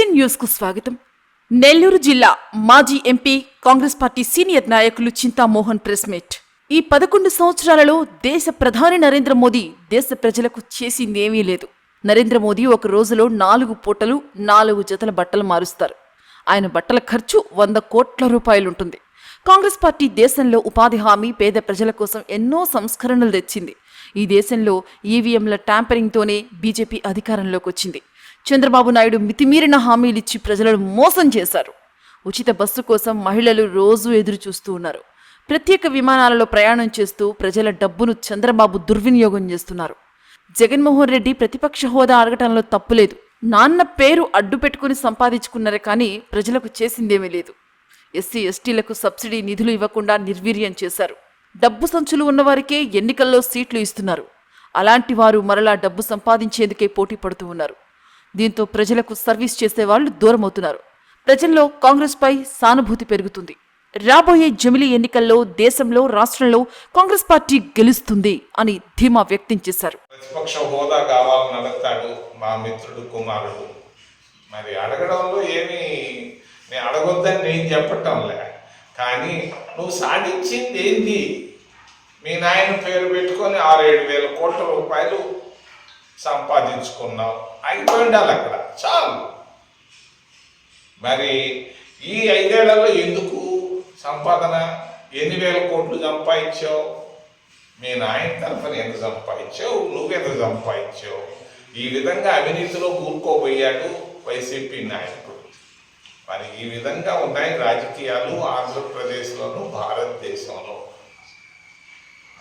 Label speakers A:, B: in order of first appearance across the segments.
A: SN news కు స్వాగతం. నెల్లూరు జిల్లా మాజీ ఎంపీ కాంగ్రెస్ పార్టీ సీనియర్ నాయకులు చింతామోహన్ ప్రెస్ మీట్. ఈ 11 సంవత్సరాలలో దేశ ప్రధాని నరేంద్ర మోదీ దేశ ప్రజలకు చేసిందేమీ లేదు. నరేంద్ర మోదీ ఒక రోజులో 4 పూటలు 4 జతల బట్టలు మారుస్తారు. ఆయన బట్టల ఖర్చు 100 కోట్ల రూపాయలుంటుంది. కాంగ్రెస్ పార్టీ దేశంలో ఉపాధి హామీ, పేద ప్రజల కోసం ఎన్నో సంస్కరణలు తెచ్చింది. ఈ దేశంలో ఈవీఎంల ట్యాంపరింగ్తోనే బీజేపీ అధికారంలోకి వచ్చింది. చంద్రబాబు నాయుడు మితిమీరిన హామీలిచ్చి ప్రజలను మోసం చేశారు. ఉచిత బస్సు కోసం మహిళలు రోజూ ఎదురు చూస్తూ ఉన్నారు. ప్రత్యేక విమానాలలో ప్రయాణం చేస్తూ ప్రజల డబ్బును చంద్రబాబు దుర్వినియోగం చేస్తున్నారు. జగన్మోహన్ రెడ్డి ప్రతిపక్ష హోదా అడగటంలో తప్పులేదు. నాన్న పేరు అడ్డు పెట్టుకుని సంపాదించుకున్నారే కానీ ప్రజలకు చేసిందేమీ లేదు. ఎస్సీ ఎస్టీలకు సబ్సిడీ నిధులు ఇవ్వకుండా నిర్వీర్యం చేశారు. డబ్బు సంచులు ఉన్నవారికే ఎన్నికల్లో సీట్లు ఇస్తున్నారు. అలాంటి వారు మరలా డబ్బు సంపాదించేందుకే పోటీ పడుతూ ఉన్నారు. దీంతో ప్రజలకు సర్వీస్ చేసేవాళ్లు దూరమవుతున్నారు. ప్రజల్లో కాంగ్రెస్ పై సానుభూతి పెరుగుతుంది. రాబోయే జమిలీ ఎన్నికల్లో దేశంలో, రాష్ట్రంలో కాంగ్రెస్ పార్టీ గెలుస్తుంది అని ధీమా వ్యక్తం చేశారు.
B: ప్రతిపక్ష హోదా కావాలని అడుగుతాడు మా మిత్రుడు కుమారుడు. మరి అడగడంలో ఏమి నేను అడగొద్దని నేను చెప్పటంలే, కానీ నువ్వు సాధించింది ఏంటి? మీ నాయన పేరు పెట్టుకొని 6-7 వేల కోట్ల రూపాయలు సంపాదించుకున్నావు, అయిపోయి ఉండాలి అక్కడ, చాలు. మరి ఈ 5 ఏళ్లలో ఎందుకు సంపాదన? ఎన్ని వేల కోట్లు సంపాదించావు? మీ నాయన తరఫున ఎంత సంపాదించావు? నువ్వెంత సంపాదించావు? ఈ విధంగా అవినీతిలో కూరుకోబోయాడు వైసీపీ నాయకుడు. మరి ఈ విధంగా ఉన్నాయి రాజకీయాలు ఆంధ్రప్రదేశ్లోను భారతదేశంలో.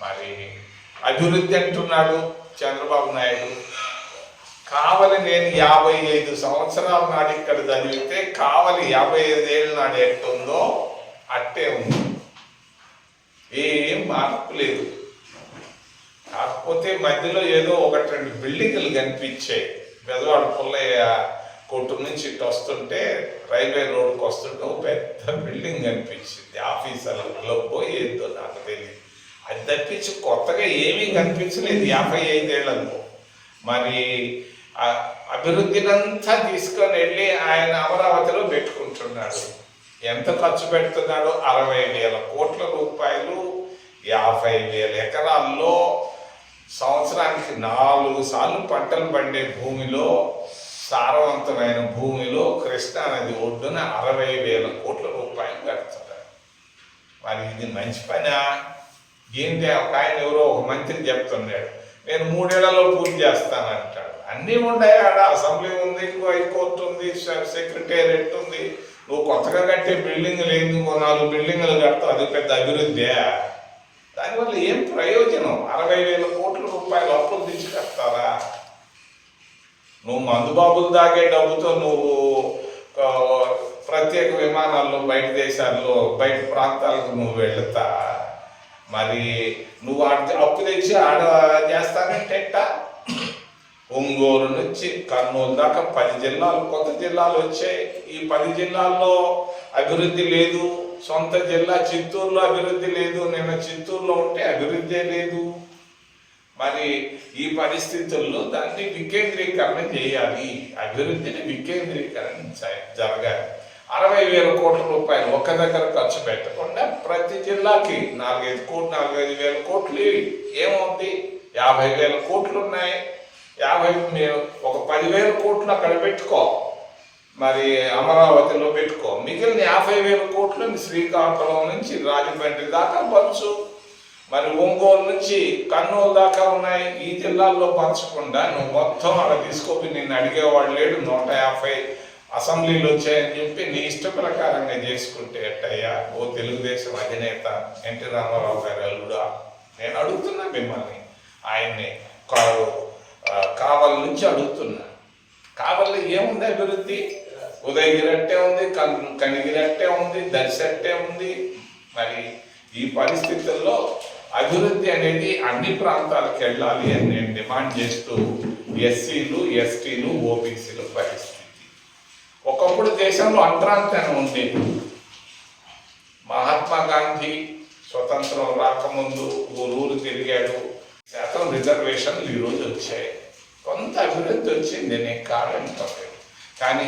B: మరి అభివృద్ధి అంటున్నాడు చంద్రబాబు నాయుడు. కావలి నేను 55 సంవత్సరాల నాడు ఇక్కడ చదివితే కావలి 55 ఏళ్ళ నాడు ఎట్టుందో అట్టే ఉంది, ఏం మార్పు లేదు. కాకపోతే మధ్యలో ఏదో 1-2 బిల్డింగులు కనిపించాయి. బెజవాడ పుల్లయ్య కొట్టు నుంచి ఇటు వస్తుంటే రైల్వే రోడ్డుకు వస్తుంటే ఒక పెద్ద బిల్డింగ్ కనిపించింది. ఆఫీసర్ల క్లబ్బో ఏదో నాకు తెలియదు. అది తప్పించి కొత్తగా ఏమీ కనిపించలేదు 55 ఏళ్లలో. మరి అభివృద్ధినంతా తీసుకొని వెళ్ళి ఆయన అమరావతిలో పెట్టుకుంటున్నాడు. ఎంత ఖర్చు పెడుతున్నాడు? 60,000 కోట్ల రూపాయలు, 50,000 ఎకరాల్లో సంవత్సరానికి 4 సార్లు పంటలు పండే భూమిలో, సారవంతమైన భూమిలో కృష్ణానది ఒడ్డున 60,000 కోట్ల రూపాయలు పెడుతున్నాడు. మరి ఇది మంచి పనా? ఏంటి? ఒక ఆయన ఎవరో ఒక మంత్రి చెప్తున్నాడు, నేను 3 ఏళ్లలో పూర్తి చేస్తానంటాడు. అన్నీ ఉన్నాయి ఆడ. అసెంబ్లీ ఉంది, హైకోర్టు ఉంది, సెక్రటేరియట్ ఉంది. నువ్వు కొత్తగా కట్టే బిల్డింగ్ లేదు, 4 బిల్డింగులు కడతావు, అది పెద్ద అభివృద్ధి? దానివల్ల ఏం ప్రయోజనం? 60,000 కోట్ల రూపాయలు అప్పులు తెచ్చి కడతారా? నువ్వు మందుబాబులు దాగే డబ్బుతో నువ్వు ప్రత్యేక విమానాల్లో బయట దేశాల్లో, బయట ప్రాంతాలకు నువ్వు వెళుతా. మరి నువ్వు అప్పు తెచ్చి ఆడ చేస్తానంటే ఒంగోలు నుంచి కర్నూలు దాకా 10 జిల్లాలు, కొత్త జిల్లాలు వచ్చాయి. ఈ 10 జిల్లాల్లో అభివృద్ధి లేదు. సొంత జిల్లా చిత్తూరులో అభివృద్ధి లేదు. నేను చిత్తూరులో ఉంటే అభివృద్ధి లేదు. మరి ఈ పరిస్థితుల్లో దాన్ని వికేంద్రీకరణ చేయాలి. అభివృద్ధిని వికేంద్రీకరణ జరగాలి. 60,000 కోట్ల రూపాయలు ఒక్క దగ్గర ఖర్చు పెట్టకుండా ప్రతి జిల్లాకి 4-5 కోట్లు ఏమవుతుంది? 50,000 కోట్లు ఉన్నాయి. ఒక 10,000 కోట్లు అక్కడ పెట్టుకో, మరి అమరావతిలో పెట్టుకో. మిగిలిన 50,000 కోట్లు శ్రీకాకుళం నుంచి రాజమండ్రి దాకా పంచు. మరి ఒంగోలు నుంచి కర్నూలు దాకా ఉన్నాయి. ఈ జిల్లాల్లో పంచకుండా నువ్వు మొత్తం అక్కడ తీసుకోపోయి నిన్ను అడిగేవాడు లేడు. 150 అసెంబ్లీలు వచ్చాయని చెప్పి నీ ఇష్ట ప్రకారంగా చేసుకుంటే ఎట్టయ్యా? ఓ తెలుగుదేశం అధినేత ఎన్టీ రామారావు గారు అల్లుడా, నేను అడుగుతున్నా మిమ్మల్ని, ఆయన్ని కావలి నుంచి అడుగుతున్నా. కావలిలో ఏముంది అభివృద్ధి? ఉదయగిరి అట్టే ఉంది, కనిగిరి అట్టే ఉంది, దర్శి అట్టే ఉంది. మరి ఈ పరిస్థితుల్లో అభివృద్ధి అనేది అన్ని ప్రాంతాలకు వెళ్ళాలి అని నేను డిమాండ్ చేస్తూ ఎస్సీలు, ఎస్టీలు, ఓబీసీలు పరిస్థితి. ఒకప్పుడు దేశంలో అంతరాంతరం ఉండేది. మహాత్మా గాంధీ స్వతంత్రం రాకముందు ఊరు తిరిగాడు. శాతం రిజర్వేషన్లు ఈరోజు వచ్చాయి. కొంత అభివృద్ధి వచ్చింది, నేను కాదంటలేదు. కానీ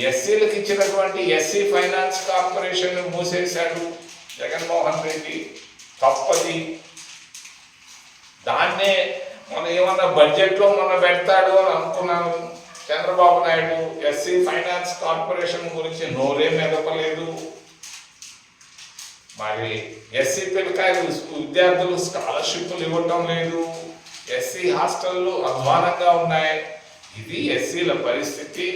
B: ఎస్సీలకు ఇచ్చినటువంటి ఎస్సీ ఫైనాన్స్ కార్పొరేషన్ మూసేశాడు జగన్మోహన్ రెడ్డి. తప్పది. దాన్నే మనం ఏమన్నా బడ్జెట్లో మొన్న పెడతాడు అని అనుకున్నాను. Chandrababu Naidu SC finance corporation గురించి నోరే మెదపలేదు. మరి ఎస్సీ పిల్లకాయలు విద్యార్థులు స్కాలర్షిప్లు ఇవ్వటం లేదు. ఎస్సీ హాస్టళ్ళు అధ్వానంగా ఉన్నాయి. ఇది ఎస్సీల పరిస్థితి.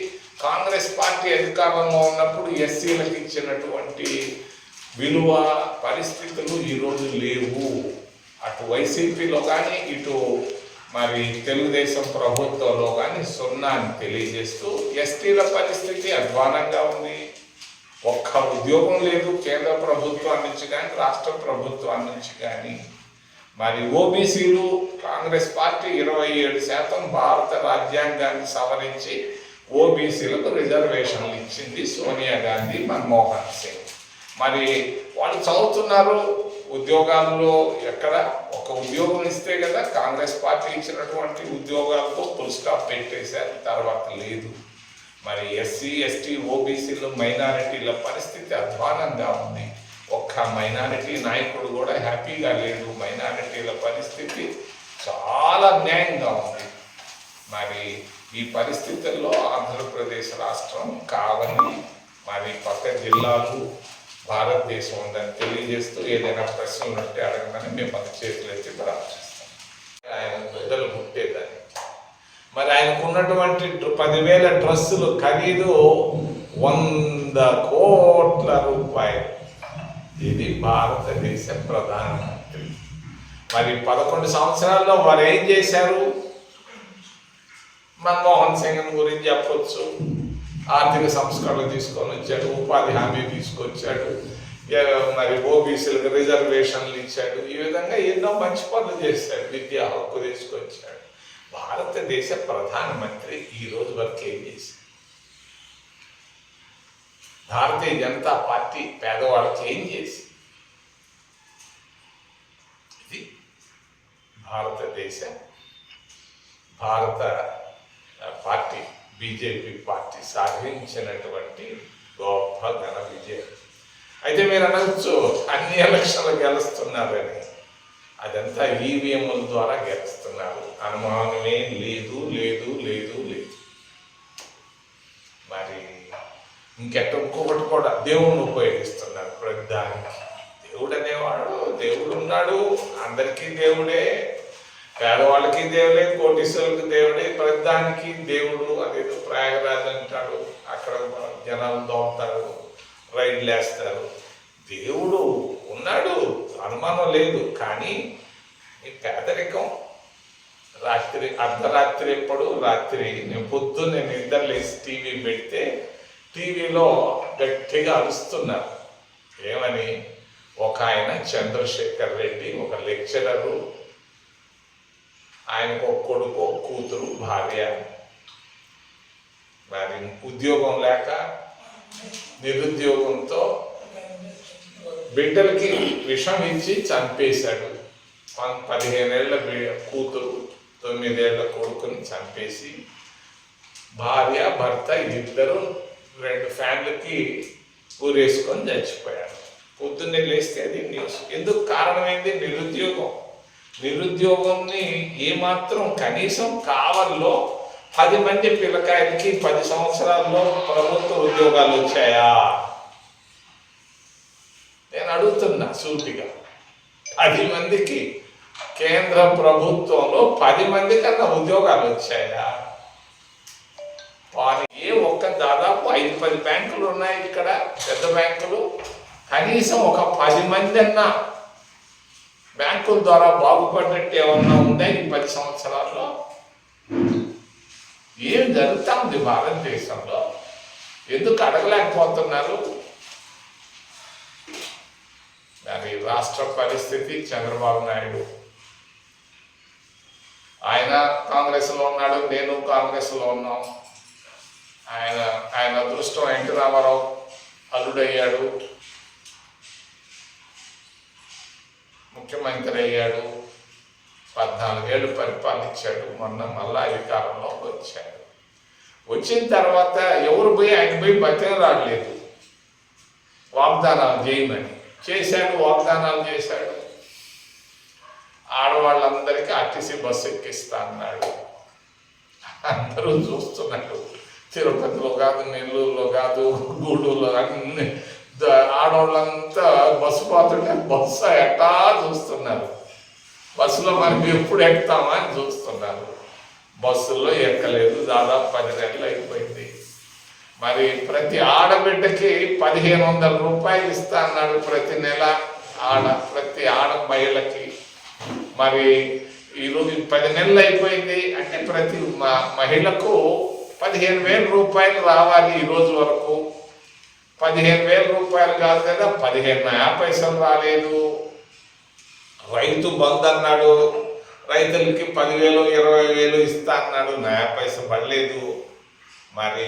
B: కాంగ్రెస్ పార్టీ అధికారంలో ఉన్నప్పుడు ఎస్సీలకు ఇచ్చినటువంటి విలువ పరిస్థితులు ఈరోజు లేవు. అటు వైసీపీలో కానీ ఇటు మరి తెలుగుదేశం ప్రభుత్వంలో కానీ సున్నా అని తెలియజేస్తూ ఎస్టీల పరిస్థితి అధ్వానంగా ఉంది. ఒక్క ఉద్యోగం లేదు కేంద్ర ప్రభుత్వం నుంచి కానీ రాష్ట్ర ప్రభుత్వం నుంచి కానీ. మరి ఓబీసీలు కాంగ్రెస్ పార్టీ 27% భారత రాజ్యాంగాన్ని సవరించి ఓబీసీలకు రిజర్వేషన్లు ఇచ్చింది సోనియా గాంధీ, మన్మోహన్ సింగ్. మరి వాళ్ళు చదువుతున్నారు. ఉద్యోగాల్లో ఎక్కడ ఒక ఉద్యోగం ఇస్తే కదా కాంగ్రెస్ పార్టీ ఇచ్చినటువంటి ఉద్యోగాలతో ఫుల్ స్టాప్ పెట్టేశారు. తర్వాత లేదు. మరి ఎస్సీ ఎస్టీ ఓబీసీలు మైనారిటీల పరిస్థితి అధ్వానంగా ఉంది. ఒక్క మైనారిటీ నాయకుడు కూడా హ్యాపీగా లేడు. మైనారిటీల పరిస్థితి చాలా అన్యాయంగా ఉంది. మరి ఈ పరిస్థితుల్లో ఆంధ్రప్రదేశ్ రాష్ట్రం కావని మరి పక్క జిల్లాలు భారతదేశం ఉందని తెలియజేస్తూ ఏదైనా ప్రశ్నలు ఉంటే అడగమని మేము మన చేతులు ఎత్తి ప్రార్థిస్తాం. ఆయన బిడ్డలు ముట్టేదని మరి ఆయనకు ఉన్నటువంటి 10,000 డ్రెస్సులు ఖరీదు 100 కోట్ల రూపాయలు. ఇది భారతదేశ ప్రధానమంత్రి. మరి 11 సంవత్సరాల్లో వారు ఏం చేశారు? మన్మోహన్ సింగ్ గురించి చెప్పొచ్చు. ఆర్థిక సంస్కరణలు తీసుకొని వచ్చాడు, ఉపాధి హామీ తీసుకొచ్చాడు, మరి ఓబీసీలకు రిజర్వేషన్లు ఇచ్చాడు. ఈ విధంగా ఎన్నో మంచి పనులు చేశాడు. విద్యా హక్కు తీసుకొచ్చాడు. భారతదేశ ప్రధానమంత్రి ఈ రోజు వరకు ఏం చేశాడు? భారతీయ జనతా పార్టీ పేదవాళ్ళకి ఏం చేసి? ఇది భారత పార్టీ బీజేపీ పార్టీ సాధించినటువంటి గొప్ప ఘన విజయం. అయితే మీరు అనవచ్చు అన్ని ఎలక్షన్లు గెలుస్తున్నారని. అదంతా ఈవీఎంల ద్వారా గెలుస్తున్నారు. అనుమానమే లేదు లేదు లేదు లేదు. మరి ఇంకొకటి కూడా దేవుణ్ణి ఉపయోగిస్తున్నారు ప్రతిదానికి. దేవుడు అనేవాడు దేవుడు ఉన్నాడు. అందరికీ దేవుడే. పేదవాళ్ళకి దేవుడే, కోటీశ్వరులకి దేవుడే, ప్రతిదానికి దేవుడు. అదేదో ప్రయాగరాజ్ అంటాడు, అక్కడ జనాలు దోపుతారు, రైడ్లు వేస్తారు. దేవుడు ఉన్నాడు, అనుమానం లేదు. కానీ ఈ పేదరికం రాత్రి అర్ధరాత్రి ఎప్పుడు రాత్రి నేను పొద్దున్నే నిద్ర లేచి టీవీ పెడితే టీవీలో గట్టిగా అరుస్తున్నారు. ఏమని? ఒక ఆయన చంద్రశేఖర్ రెడ్డి, ఒక లెక్చరరు, ఆయనకు ఒక కొడుకు, ఒక కూతురు, భార్య. మరి ఉద్యోగం లేక నిరుద్యోగంతో బిడ్డలకి విషం ఇచ్చి చంపేశాడు. 15 ఏళ్ల కూతురు, 9 ఏళ్ల కొడుకుని చంపేసి భార్య భర్త ఇద్దరు 2 ఫ్యాన్లకి ఊరేసుకొని చచ్చిపోయాడు. పొద్దున్నే లేస్తే అది న్యూస్. ఎందుకు? కారణమైంది నిరుద్యోగం. నిరుద్యోగంని ఏమాత్రం కనీసం కావల్లో 10 మంది పిల్లకాయలకి 10 సంవత్సరాల్లో ప్రభుత్వ ఉద్యోగాలు వచ్చాయా? నేను అడుగుతున్నా సూటిగా. 10 మందికి కేంద్ర ప్రభుత్వంలో 10 మంది కన్నా ఉద్యోగాలు వచ్చాయా? ఏ ఒక్క దాదాపు 5-10 బ్యాంకులు ఉన్నాయి ఇక్కడ, పెద్ద బ్యాంకులు. కనీసం ఒక 10 మంది అన్నా బ్యాంకుల ద్వారా బాగుపడ్డట్టు ఏమన్నా ఉందా ఈ 10 సంవత్సరాల్లో? ఏం జరుగుతా ఉంది భారతదేశంలో? ఎందుకు అడగలేకపోతున్నారు? మరి రాష్ట్ర పరిస్థితి చంద్రబాబు నాయుడు, ఆయన కాంగ్రెస్లో ఉన్నాడు, నేను కాంగ్రెస్లో ఉన్నాం. ఆయన అదృష్టం ఎన్టీ రామారావు అల్లుడయ్యాడు, ముఖ్యమంత్రి అయ్యాడు, 14 ఏళ్ళు పరిపాలించాడు. మొన్న మళ్ళా అధికారంలోకి వచ్చాడు. వచ్చిన తర్వాత ఎవరు పోయి ఆయన పోయి బతిరాడలేదు, వాగ్దానాలు చేయమని. చేశాడు, వాగ్దానాలు చేశాడు. ఆడవాళ్ళందరికీ ఆర్టీసీ బస్సు ఎక్కిస్తా అన్నాడు. అందరూ చూస్తున్నట్టు, తిరుపతిలో కాదు, నెల్లూరులో కాదు, గూడూరులో అన్ని ఆడవాళ్ళంతా బస్సు పోతుంటే బస్సు ఎట్టా చూస్తున్నారు. బస్సులో మనం ఎప్పుడు ఎక్కుతామా అని చూస్తున్నారు. బస్సుల్లో ఎక్కలేదు. దాదాపు 10 నెలలు అయిపోయింది. మరి ప్రతి ఆడబిడ్డకి 1500 రూపాయలు ఇస్తా అన్నాడు ప్రతి నెల. ప్రతి ఆడ మహిళకి. మరి ఈరోజు 10 నెలలు అయిపోయింది అంటే ప్రతి మహిళకు 15,000 రూపాయలు రావాలి. ఈ రోజు వరకు 15,000 రూపాయలు కాదు కదా, 15 పైసలు రాలేదు. రైతు బంద్ అన్నాడు, రైతులకి 10,000 20,000 ఇస్తా అన్నాడు, 9 పైస పడలేదు. మరి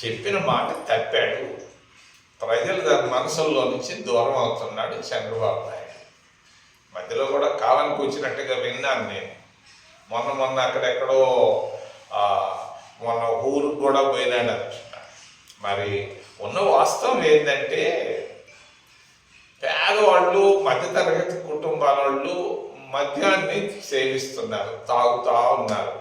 B: చెప్పిన మాట తప్పాడు. ప్రజలు దాని మనసుల్లో నుంచి దూరం అవుతున్నాడు చంద్రబాబు నాయుడు. మధ్యలో కూడా కావాలని కూర్చున్నట్టుగా విన్నాను నేను. మొన్న అక్కడెక్కడో మొన్న ఊరికి కూడా పోయినాడు అనుకుంటా. మరి ఉన్న వాస్తవం ఏంటంటే పేదవాళ్ళు, మధ్యతరగతి కుటుంబాల వాళ్ళు మద్యాన్ని సేవిస్తున్నారు, తాగుతూ ఉన్నారు.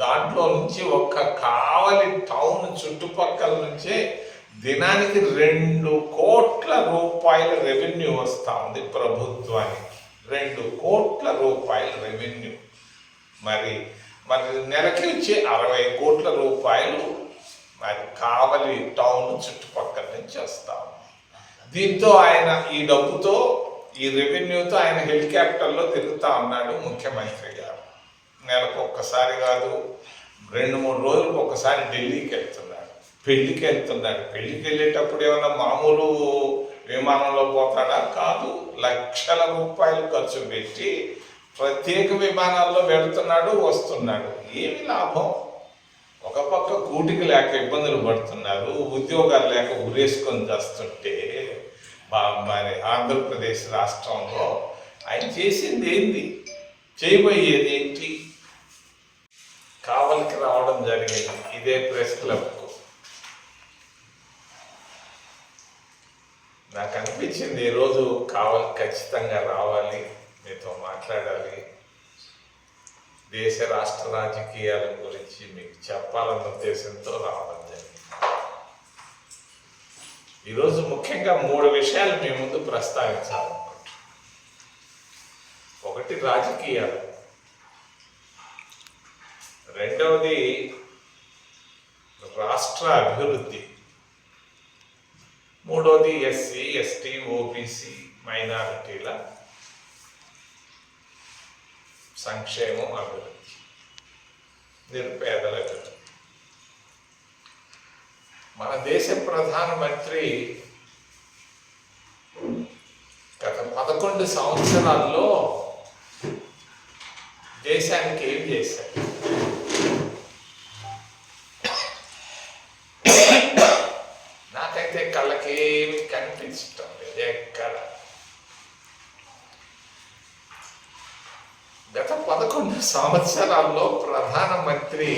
B: దాంట్లో నుంచి ఒక్క కావలి టౌన్ చుట్టుపక్కల నుంచే దినానికి 2 కోట్ల రూపాయల రెవెన్యూ వస్తూ ఉంది ప్రభుత్వానికి. 2 కోట్ల రూపాయల రెవెన్యూ. మరి నెలకి వచ్చే 60 కోట్ల రూపాయలు మరి కావలి టౌన్ చుట్టుపక్కల నుంచి వస్తాం. దీంతో ఆయన ఈ డబ్బుతో, ఈ రెవెన్యూతో ఆయన హెలికాప్టర్లో తిరుగుతూ ఉన్నాడు ముఖ్యమంత్రి గారు. నెలకు ఒక్కసారి కాదు, 2-3 రోజులకు ఒకసారి ఢిల్లీకి వెళ్తున్నాడు, పెళ్లికి వెళ్తున్నాడు. పెళ్లికి వెళ్ళేటప్పుడు ఏమన్నా మామూలు విమానంలో పోతాడా? కాదు, లక్షల రూపాయలు ఖర్చు పెట్టి ప్రత్యేక విమానాల్లో వెళుతున్నాడు, వస్తున్నాడు. ఏమి లాభం? ఒక పక్క కూటికి లేక ఇబ్బందులు పడుతున్నారు, ఉద్యోగాలు లేక ఉరేసుకొని చేస్తుంటే మరి ఆంధ్రప్రదేశ్ రాష్ట్రంలో ఆయన చేసింది ఏంటి? చేయబోయేది ఏంటి? కావలికి రావడం జరిగింది, ఇదే ప్రెస్ క్లబ్కు. నాకు అనిపించింది ఈరోజు కావలి ఖచ్చితంగా రావాలి, మీతో మాట్లాడాలి, దేశ రాష్ట్ర రాజకీయాల గురించి మీకు చెప్పాలన్న ఉద్దేశంతో రావడం జరిగింది. ఈరోజు ముఖ్యంగా 3 విషయాలు మీ ముందు ప్రస్తావించాలనుకుంటున్నాను. ఒకటి రాజకీయాలు, రెండవది రాష్ట్ర అభివృద్ధి, మూడవది ఎస్సీ, ఎస్టీ, ఓబీసీ మైనారిటీల సంక్షేమం, అభివృద్ధి, నిరుపేదల అభివృద్ధి. మన దేశ ప్రధానమంత్రి గత 11 సంవత్సరాల్లో దేశానికి ఏం చేశారు? నాకైతే కళ్ళకేమి కనిపించటం లేదు ఎక్కడ. గత 11 సంవత్సరాల్లో ప్రధానమంత్రి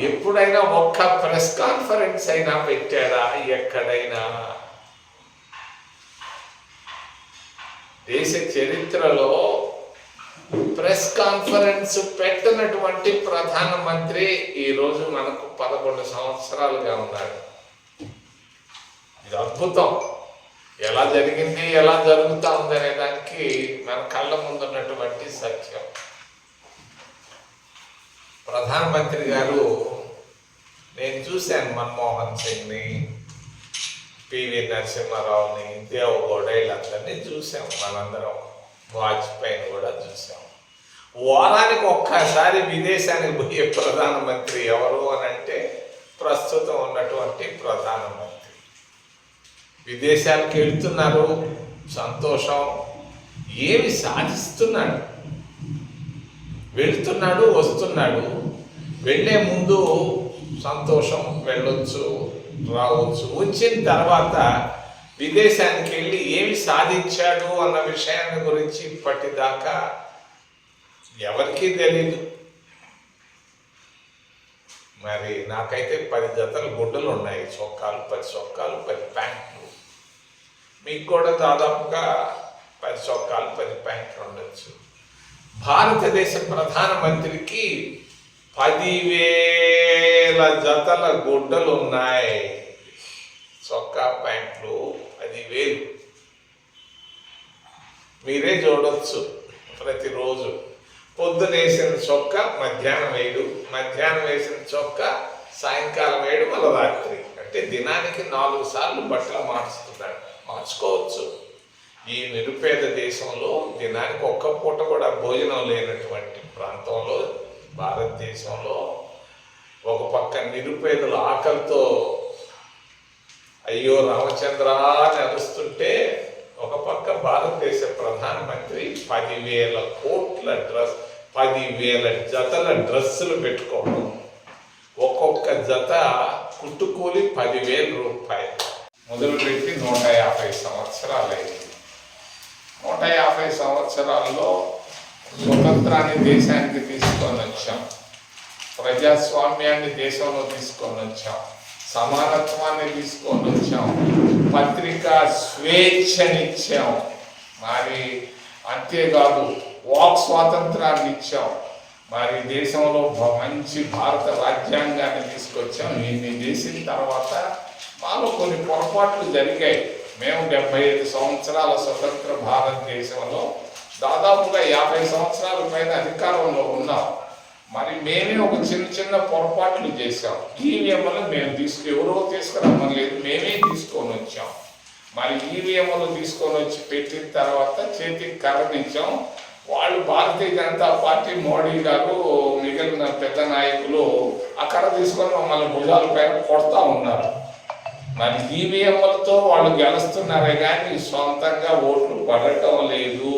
B: ఎప్పుడైనా ఒక్క ప్రెస్ కాన్ఫరెన్స్ అయినా పెట్టాడా? ఎక్కడైనా? దేశ చరిత్రలో ప్రెస్ కాన్ఫరెన్స్ పెట్టినటువంటి ప్రధానమంత్రి ఈరోజు మనకు 11 సంవత్సరాలుగా ఉన్నాడు. ఇది అద్భుతం. ఎలా జరిగింది, ఎలా జరుగుతూ ఉందనే దానికి మన కళ్ళ ముందున్నటువంటి సత్యం. ప్రధానమంత్రి గారు, నేను చూశాను మన్మోహన్ సింగ్ని, పివి నరసింహారావుని, దేవగౌడ, వీళ్ళందరినీ చూసాం. మనందరం వాజ్పేయిని కూడా చూసాం. వారానికి ఒక్కసారి విదేశానికి పోయే ప్రధానమంత్రి ఎవరు అని అంటే ప్రస్తుతం ఉన్నటువంటి ప్రధానమంత్రి. విదేశాలకు వెళ్తున్నారు, సంతోషం. ఏమి సాధిస్తున్నాడు? వెళ్తున్నాడు, వస్తున్నాడు. వెళ్ళే ముందు సంతోషం, వెళ్ళొచ్చు, రావచ్చు. వచ్చిన తర్వాత విదేశానికి వెళ్ళి ఏమి సాధించాడు అన్న విషయాన్ని గురించి ఇప్పటిదాకా ఎవరికీ తెలీదు. మరి నాకైతే 10 జతల గుడ్డలు ఉన్నాయి, చొక్కాలు 10 చొక్కాలు 10 ప్యాంట్లు. మీకు కూడా దాదాపుగా 10 చొక్కాలు 10 ప్యాంట్లు ఉండొచ్చు. భారతదేశ ప్రధానమంత్రికి 10,000 జతల గుడ్డలు ఉన్నాయి, చొక్కా ప్యాంట్లు 10,000. మీరే చూడొచ్చు. ప్రతిరోజు పొద్దున వేసిన చొక్క మధ్యాహ్నం వేయడు, మధ్యాహ్నం వేసిన చొక్క సాయంకాలం వేయడు, మళ్ళీ రాత్రి. అంటే దినానికి 4 సార్లు బట్టలు మార్చుతున్నాడు. మార్చుకోవచ్చు. ఈ నిరుపేద దేశంలో దినానికి ఒక్క పూట కూడా భోజనం లేనటువంటి ప్రాంతంలో, భారతదేశంలో ఒక పక్క నిరుపేదలు ఆకలితో అయ్యో రామచంద్ర అని అరుస్తుంటే, ఒక పక్క భారతదేశ ప్రధానమంత్రి 10,000 జతల డ్రెస్సులు పెట్టుకోవడం, ఒక్కొక్క జత కుట్టుకూలి 10,000 రూపాయలు. మొదలుపెట్టి 150 సంవత్సరాలు అయింది. 150 సంవత్సరాల్లో స్వతంత్రాన్ని దేశానికి తీసుకొని వచ్చాం, ప్రజాస్వామ్యాన్ని దేశంలో తీసుకొని వచ్చాం, సమానత్వాన్ని తీసుకొని వచ్చాం, పత్రికా స్వేచ్ఛనిచ్చాం, మరి అంతేకాదు వాక్ స్వాతంత్రాన్ని ఇచ్చాం, మరి దేశంలో మంచి భారత రాజ్యాంగాన్ని తీసుకొచ్చాం. ఇన్ని చేసిన తర్వాత మాలో కొన్ని పొరపాట్లు జరిగాయి. మేము 75 సంవత్సరాల స్వతంత్ర భారతదేశంలో దాదాపుగా 50 సంవత్సరాల పైన అధికారంలో ఉన్నాం. మరి మేమే ఒక చిన్న పొరపాట్లు చేసాం. ఈవీఎంలు మేము ఎవరో తీసుకురమ్మలేదు, మేమే తీసుకొని వచ్చాం. మరి ఈవీఎంలు తీసుకొని వచ్చి పెట్టిన తర్వాత చేతికి కర్రనిచ్చాం. వాళ్ళు భారతీయ జనతా పార్టీ, మోడీ గారు, మిగిలిన పెద్ద నాయకులు ఆ కర్ర తీసుకొని మమ్మల్ని భుజాల పైన కొడతా ఉన్నారు. మరి ఈవీఎంలతో వాళ్ళు గెలుస్తున్నారే కానీ సొంతంగా ఓట్లు పడటం లేదు.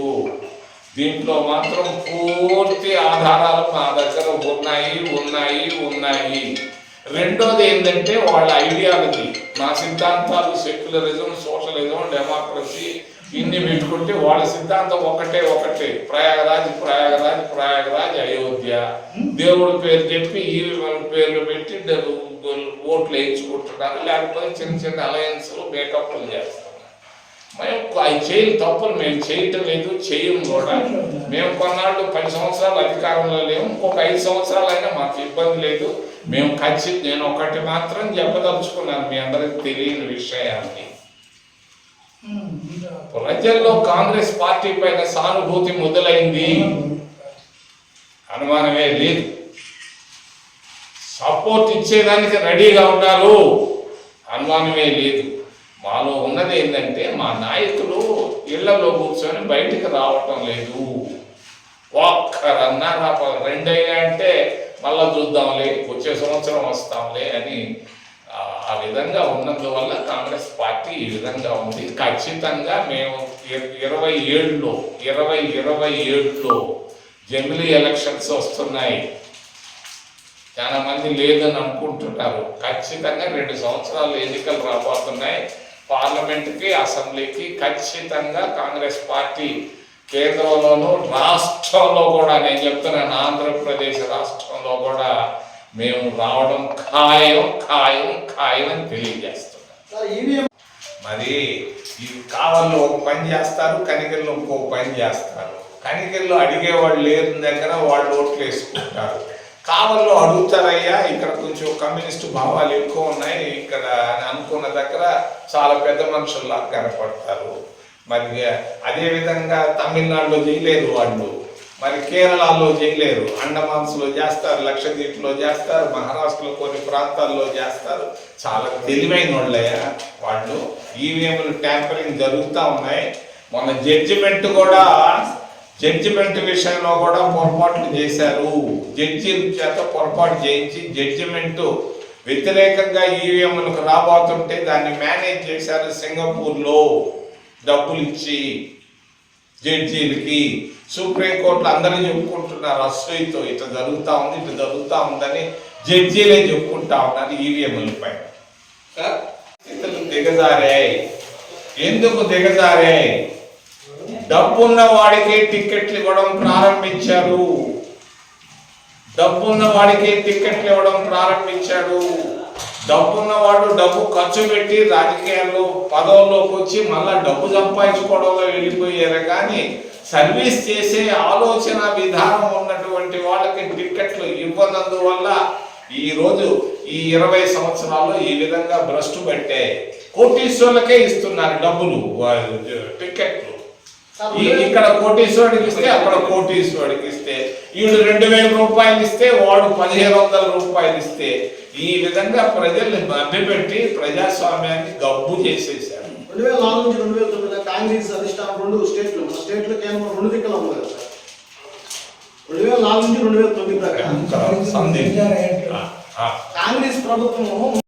B: దీంట్లో మాత్రం పూర్తి ఆధారాలు మా దగ్గర ఉన్నాయి. రెండోది ఏంటంటే వాళ్ళ ఐడియాలజీ, మా సిద్ధాంతాలు సెక్యులరిజం, సోషలిజం, డెమోక్రసీ ఇన్ని పెట్టుకుంటే వాళ్ళ సిద్ధాంతం ఒకటే ప్రయాగరాజ్ అయోధ్య. దేవుడి పేరు చెప్పి ఈవీఎం పేర్లు పెట్టి ఓట్లు వేయించుకుంటున్నారు, లేకపోతే చిన్న అలయన్స్లు మేకప్లు చేస్తున్నారు. మేము తప్పులు మేము చేయటం లేదు, చెయ్యం కూడా. మేము కొన్నాళ్ళు 10 సంవత్సరాలు అధికారంలో లేము, ఇంకొక 5 సంవత్సరాలు అయినా మాకు ఇబ్బంది లేదు. నేను ఒకటి మాత్రం చెప్పదలుచుకున్నాను మీ అందరికి తెలియని విషయాన్ని. ప్రజల్లో కాంగ్రెస్ పార్టీ పైన సానుభూతి మొదలైంది, అనుమానమే లేదు. సపోర్ట్ ఇచ్చేదానికి రెడీగా ఉన్నారు, అనుమానమే లేదు. మాలో ఉన్నది ఏంటంటే మా నాయకులు ఇళ్లలో కూర్చొని బయటికి రావటం లేదు. ఒక్కరన్నా 2 అయినా అంటే మళ్ళా చూద్దాంలే, వచ్చే సంవత్సరం వస్తాంలే అని ఆ విధంగా ఉన్నందువల్ల కాంగ్రెస్ పార్టీ ఈ విధంగా ఉంది. ఖచ్చితంగా మేము 2027లో జమిలీ ఎలక్షన్స్ వస్తున్నాయి. చాలా మంది లేదని అనుకుంటుంటారు. ఖచ్చితంగా 2 సంవత్సరాలు ఎన్నికలు రాబోతున్నాయి. పార్లమెంట్కి, అసెంబ్లీకి ఖచ్చితంగా కాంగ్రెస్ పార్టీ కేంద్రంలోనూ రాష్ట్రంలో కూడా, నేను చెప్తున్నాను ఆంధ్రప్రదేశ్ రాష్ట్రంలో కూడా మేము రావడం ఖాయం అని తెలియజేస్తున్నాం. మరి ఈ కావల్లో ఒక పని చేస్తారు, కనిగిరిలో ఇంకో పని చేస్తారు. కనిగిరిలో అడిగేవాళ్ళు లేని దగ్గర వాళ్ళు ఓట్లు వేసుకుంటారు. కావల్లో అడుగుతారయ్యా, ఇక్కడ కొంచెం కమ్యూనిస్టు భావాలు ఎక్కువ ఉన్నాయి ఇక్కడ అనుకున్న దగ్గర చాలా పెద్ద మనుషుల్లా కనపడతారు. మరి అదేవిధంగా తమిళనాడులో చేయలేరు వాళ్ళు, మరి కేరళలో చేయలేరు, అండమాన్స్లో చేస్తారు, లక్షద్వీప్లో చేస్తారు, మహారాష్ట్రలో కొన్ని ప్రాంతాల్లో చేస్తారు. చాలా తెలివైన వాళ్ళయ్యా వాళ్ళు. ఈవీఎంలు ట్యాంపరింగ్ జరుగుతూ ఉన్నాయి. మొన్న జడ్జిమెంట్ విషయంలో కూడా పొరపాట్లు చేశారు. జడ్జీల చేత పొరపాటు చేయించి జడ్జిమెంటు వ్యతిరేకంగా ఈవీఎంలకు రాబోతుంటే దాన్ని మేనేజ్ చేశారు సింగపూర్లో డబ్బులు ఇచ్చి జడ్జీలకి. సుప్రీంకోర్టులో అందరూ చెప్పుకుంటున్నారు అసూయతో, ఇట్లా జరుగుతూ ఉందని జడ్జీలే చెప్పుకుంటా ఉన్నారు ఈవీఎంలపై. దిగజారే. ఎందుకు దిగజారే? డబ్బున్న వాడికి టికెట్లు ఇవ్వడం ప్రారంభించారు. డబ్బున్న వాడికి టికెట్లు ఇవ్వడం ప్రారంభించాడు. డబ్బున్నవాడు డబ్బు ఖర్చు పెట్టి రాజకీయాల్లో పదవుల్లోకి వచ్చి మళ్ళా డబ్బు సంపాదించుకోవడంలో వెళ్ళిపోయారు. కానీ సర్వీస్ చేసే ఆలోచన విధానం ఉన్నటువంటి వాళ్ళకి టికెట్లు ఇవ్వనందువల్ల ఈరోజు ఈ 20 సంవత్సరాల్లో ఈ విధంగా భ్రష్టు పట్టాయి. కోటీశ్వర్లకే ఇస్తున్నారు డబ్బులు, టికెట్లు. ఇక్కడ కోటీశ్వరుడికి ఇస్తే అక్కడ కోటీశ్వరుడికి ఇస్తే, వీడు 2000 రూపాయలు ఇస్తే వాడు 1500 రూపాయలు ఇస్తే, ఈ విధంగా ప్రజల్ని మభ్యపెట్టి ప్రజాస్వామ్యాన్ని గబ్బు చేసేసారు.
C: 2004 నుంచి 2009 కాంగ్రెస్ అధిష్టానం 2 స్టేట్లు, మన స్టేట్లో కేవలం 2 దిక్కులు ఉంది కదా సార్. 2004 నుంచి 2009 దాకా
B: కాంగ్రెస్ ప్రభుత్వము